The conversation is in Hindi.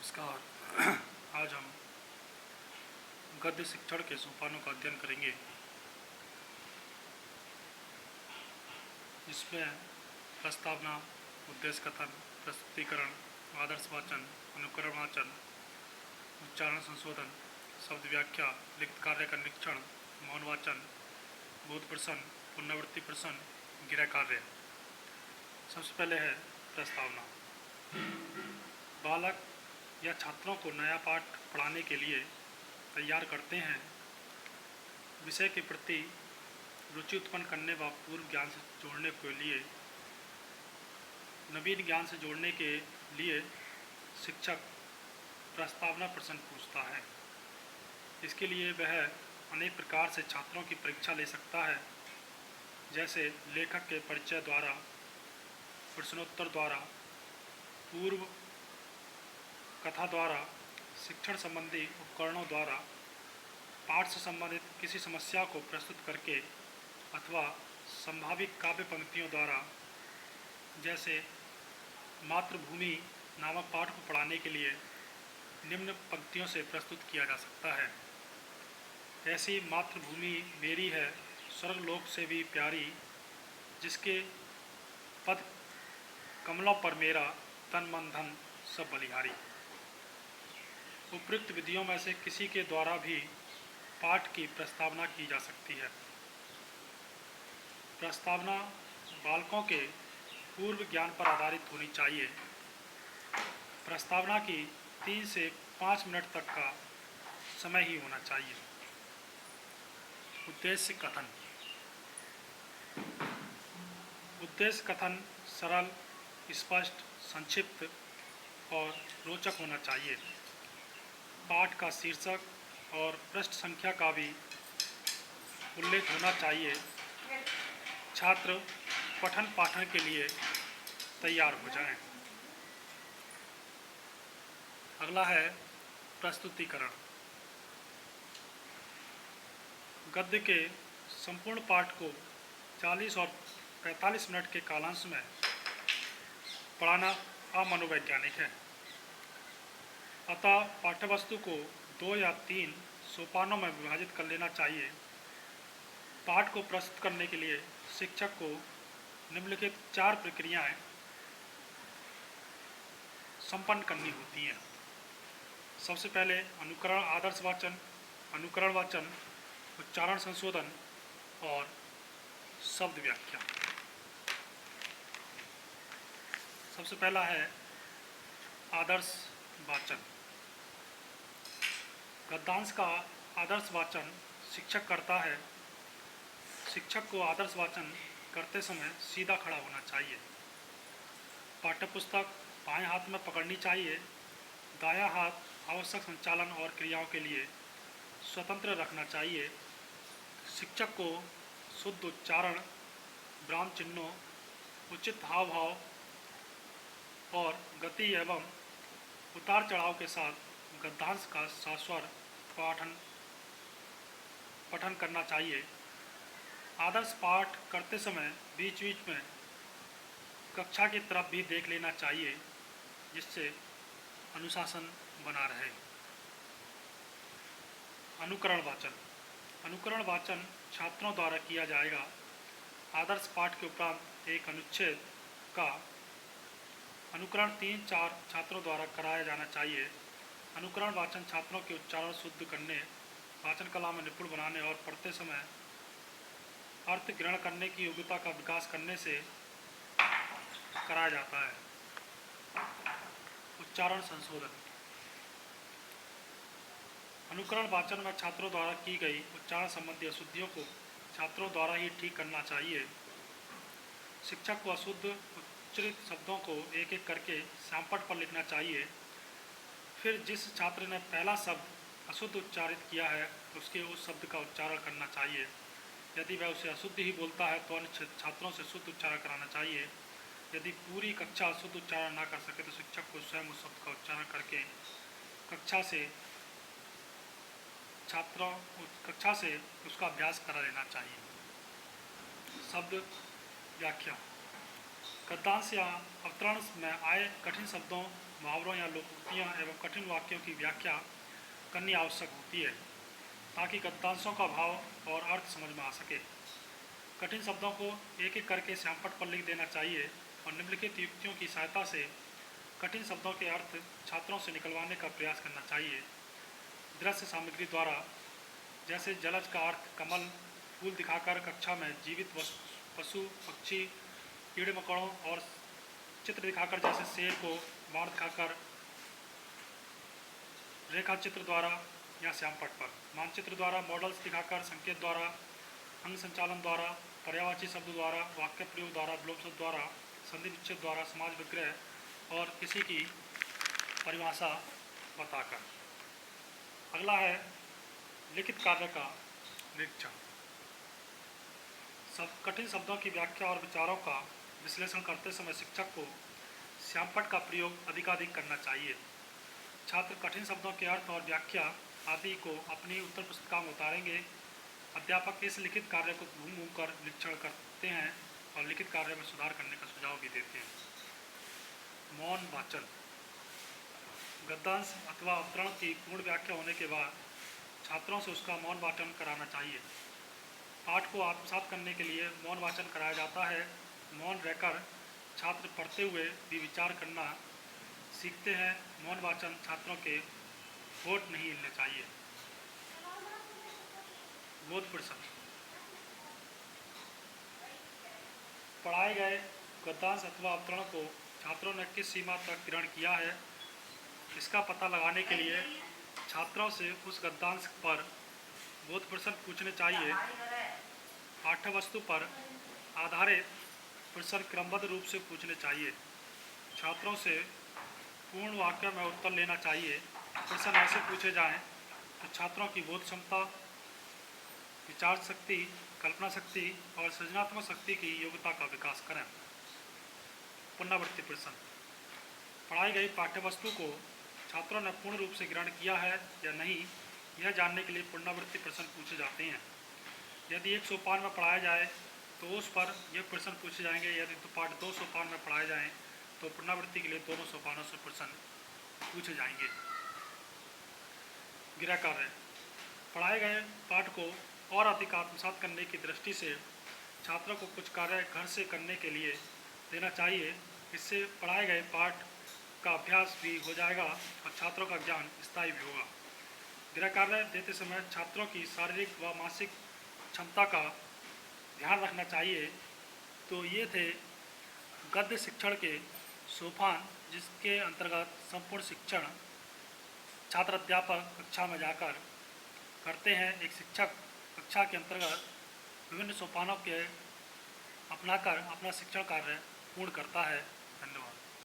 नमस्कार। आज हम गद्य शिक्षण के सोपानों का अध्ययन करेंगे, जिसमें प्रस्तावना, उद्देश्य कथन, प्रस्तुतिकरण, आदर्श वाचन, अनुकरण वाचन, उच्चारण संशोधन, शब्द व्याख्या, लिखित कार्य का निरीक्षण, मौन वाचन, बोध प्रश्न, पुनरावृत्ति प्रश्न, गृह कार्य। सबसे पहले है प्रस्तावना। बालक या छात्रों को नया पाठ पढ़ाने के लिए तैयार करते हैं। विषय के प्रति रुचि उत्पन्न करने व पूर्व ज्ञान से जोड़ने के लिए नवीन ज्ञान से जोड़ने के लिए शिक्षक प्रस्तावना प्रश्न पूछता है। इसके लिए वह अनेक प्रकार से छात्रों की परीक्षा ले सकता है, जैसे लेखक के परिचय द्वारा, प्रश्नोत्तर द्वारा, पूर्व कथा द्वारा, शिक्षण संबंधी उपकरणों द्वारा, पाठ से संबंधित किसी समस्या को प्रस्तुत करके अथवा संभावित काव्य पंक्तियों द्वारा। जैसे मातृभूमि नामक पाठ को पढ़ाने के लिए निम्न पंक्तियों से प्रस्तुत किया जा सकता है। ऐसी मातृभूमि मेरी है स्वर्गलोक से भी प्यारी, जिसके पद कमलों पर मेरा तन मन धन सब बलिहारी। उपयुक्त विधियों में से किसी के द्वारा भी पाठ की प्रस्तावना की जा सकती है। प्रस्तावना बालकों के पूर्व ज्ञान पर आधारित होनी चाहिए। प्रस्तावना की 3 से 5 मिनट तक का समय ही होना चाहिए। उद्देश्य कथन। उद्देश्य कथन सरल, स्पष्ट, संक्षिप्त और रोचक होना चाहिए। पाठ का शीर्षक और पृष्ठ संख्या का भी उल्लेख होना चाहिए। छात्र पठन पाठन के लिए तैयार हो जाएं। अगला है प्रस्तुतिकरण। गद्य के संपूर्ण पाठ को 40 और 45 मिनट के कालांश में पढ़ाना अमनोवैज्ञानिक है। अतः पाठ्यवस्तु को 2 या 3 सोपानों में विभाजित कर लेना चाहिए। पाठ को प्रस्तुत करने के लिए शिक्षक को निम्नलिखित 4 प्रक्रियाएं संपन्न करनी होती हैं। सबसे पहले अनुकरण, आदर्श वाचन, अनुकरण वाचन, उच्चारण संशोधन और शब्द व्याख्या। सबसे पहला है आदर्श वाचन। गद्यांश का आदर्श वाचन शिक्षक करता है। शिक्षक को आदर्श वाचन करते समय सीधा खड़ा होना चाहिए। पाठ्यपुस्तक बाएं हाथ में पकड़नी चाहिए। दायां हाथ आवश्यक संचालन और क्रियाओं के लिए स्वतंत्र रखना चाहिए। शिक्षक को शुद्ध उच्चारण, विराम चिन्हों, उचित हाव भाव और गति एवं उतार चढ़ाव के साथ गद्यांश का सस्वर पठन करना चाहिए। आदर्श पाठ करते समय बीच बीच में कक्षा की तरफ भी देख लेना चाहिए, जिससे अनुशासन बना रहे। अनुकरण वाचन। अनुकरण वाचन छात्रों द्वारा किया जाएगा। आदर्श पाठ के उपरांत एक अनुच्छेद का अनुकरण 3-4 छात्रों द्वारा कराया जाना चाहिए। अनुकरण वाचन छात्रों के उच्चारण शुद्ध करने, वाचन कला में निपुण बनाने और पढ़ते समय अर्थ ग्रहण करने की योग्यता का विकास करने से कराया जाता है। उच्चारण संशोधन। अनुकरण वाचन में छात्रों द्वारा की गई उच्चारण संबंधी अशुद्धियों को छात्रों द्वारा ही ठीक करना चाहिए। शिक्षक को अशुद्ध उच्चरित शब्दों को एक एक करके श्यामपट्ट पर लिखना चाहिए। फिर जिस छात्र ने पहला शब्द अशुद्ध उच्चारित किया है, उसके उस शब्द का उच्चारण करना चाहिए। यदि वह उसे अशुद्ध ही बोलता है तो अन्य छात्रों से शुद्ध उच्चारण कराना चाहिए। यदि पूरी कक्षा शुद्ध उच्चारण ना कर सके तो शिक्षक को स्वयं उस शब्द का उच्चारण करके कक्षा से उसका अभ्यास करा लेना चाहिए। शब्द व्याख्या। गद्यांश या अवतरण में आए कठिन शब्दों मुहावरों या लोकोक्तियाँ एवं कठिन वाक्यों की व्याख्या करनी आवश्यक होती है ताकि गद्यांशों का भाव और अर्थ समझ में आ सके। कठिन शब्दों को एक एक करके श्यामपट्ट पर लिख देना चाहिए और निम्नलिखित युक्तियों की सहायता से कठिन शब्दों के अर्थ छात्रों से निकलवाने का प्रयास करना चाहिए। दृश्य सामग्री द्वारा, जैसे जलज का अर्थ कमल फूल दिखाकर कक्षा में जीवित पशु पक्षी कीड़े मकोड़ों, और चित्र दिखाकर जैसे शेर को बाण दिखाकर रेखा चित्र द्वारा या श्यामपट्ट पर, मानचित्र द्वारा, मॉडल्स दिखाकर, संकेत द्वारा, अंग संचालन द्वारा, पर्यायवाची शब्द द्वारा, वाक्य प्रयोग द्वारा, विलोम शब्द द्वारा, संधि विच्छेद द्वारा, समाज विग्रह और किसी की परिभाषा बताकर। अगला है लिखित कार्य का निरीक्षण। कठिन शब्दों की व्याख्या और विचारों का विश्लेषण करते समय शिक्षक को श्यामपट्ट का प्रयोग अधिकाधिक करना चाहिए। छात्र कठिन शब्दों के अर्थ और व्याख्या आदि को अपनी उत्तर पुस्तिका में उतारेंगे। अध्यापक इस लिखित कार्य को घूम घूम कर निरीक्षण करते हैं और लिखित कार्य में सुधार करने का सुझाव भी देते हैं। मौन वाचन। गद्यांश अथवा अवतरण की पूर्ण व्याख्या होने के बाद छात्रों से उसका मौन वाचन कराना चाहिए। पाठ को आत्मसात करने के लिए मौन वाचन कराया जाता है। मौन रहकर छात्र पढ़ते हुए भी विचार करना सीखते हैं। मौन वाचन छात्रों के होठ नहीं हिलने चाहिए। बोध प्रश्न। पढ़ाए गए गद्यांश अथवा अवतरण को छात्रों ने किस सीमा तक ग्रहण किया है, इसका पता लगाने के लिए छात्रों से उस गद्यांश पर बोध प्रश्न पूछने चाहिए। पाठ्य वस्तु पर आधारित प्रश्न क्रमबद्ध रूप से पूछने चाहिए। छात्रों से पूर्ण वाक्य में उत्तर लेना चाहिए। प्रश्न ऐसे पूछे जाएं तो छात्रों की बोध क्षमता, विचार शक्ति, कल्पना शक्ति और सृजनात्मक शक्ति की योग्यता का विकास करें। पुनरावृत्ति प्रश्न। पढ़ाई गई पाठ्य वस्तु को छात्रों ने पूर्ण रूप से ग्रहण किया है या नहीं, यह जानने के लिए पुनरावृत्ति प्रश्न पूछे जाते हैं। यदि एक सोपान में पढ़ाया जाए तो उस पर यह प्रश्न पूछे जाएंगे। यदि तो पाठ 2 सोपान में पढ़ाए जाएँ तो पुनरावृत्ति के लिए दोनों सोपानों से प्रश्न पूछे जाएंगे। गृह कार्य। पढ़ाए गए पाठ को और अधिक आत्मसात करने की दृष्टि से छात्रों को कुछ कार्य घर से करने के लिए देना चाहिए। इससे पढ़ाए गए पाठ का अभ्यास भी हो जाएगा और छात्रों का ज्ञान स्थायी भी होगा। गृह कार्य देते समय छात्रों की शारीरिक व मानसिक क्षमता का ध्यान रखना चाहिए। तो ये थे गद्य शिक्षण के सोपान, जिसके अंतर्गत संपूर्ण शिक्षण छात्र अध्यापक कक्षा में जाकर करते हैं। एक शिक्षक कक्षा के अंतर्गत विभिन्न सोपानों के अपनाकर अपना शिक्षण कार्य पूर्ण करता है। धन्यवाद।